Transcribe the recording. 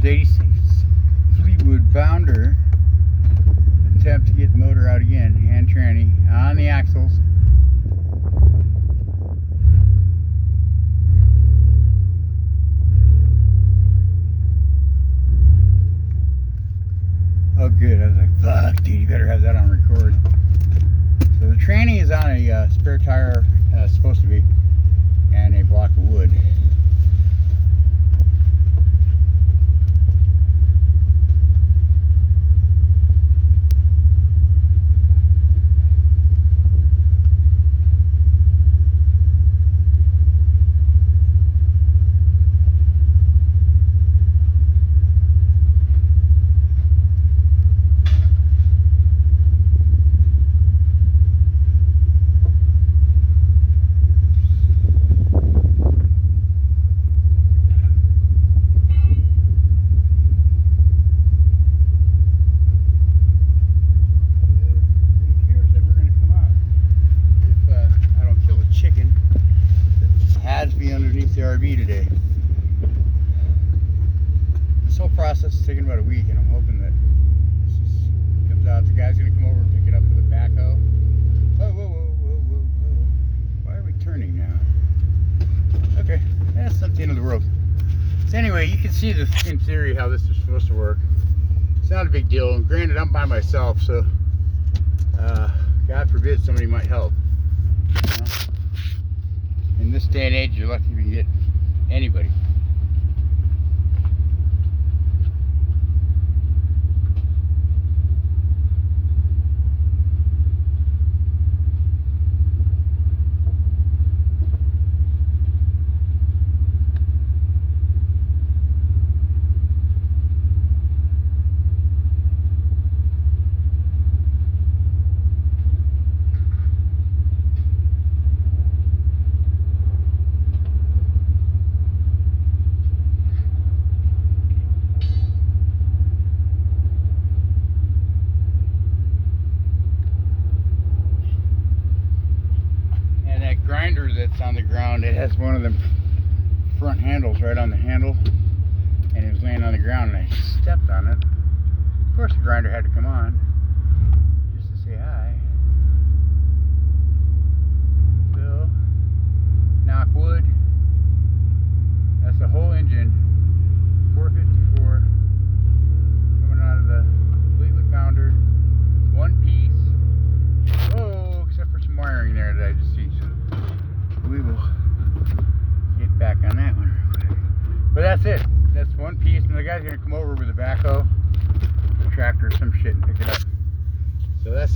There's 86 Fleetwood Bounder. Attempt to get the motor out again. Hand tranny on the axles. Oh good, I was like, fuck dude, you better have that on record. So the tranny is on a spare tire, supposed to be, and a block of wood. Chicken that has to be underneath the RV today. This whole process is taking about a week, and I'm hoping that this just comes out. The guy's gonna come over and pick it up with a backhoe. Whoa. Why are we turning now? Okay, that's not the end of the world. So anyway, you can see this in theory how this is supposed to work. It's not a big deal, and granted I'm by myself, so God forbid somebody might help. You know? In this day and age, you're lucky if you can get anybody. Grinder that's on the ground, it has one of them front handles right on the handle, and it was laying on the ground and I stepped on it. Of course the grinder had to come on just to say hi. So, knock wood. That's the whole engine, 454, coming out of the Fleetwood Bounder, one piece. Oh, except for some wiring there that I just see. So we will get back on that one real quick. But that's it. That's one piece, and the guy's gonna come over with a backhoe, a tractor, or some shit, and pick it up. So that's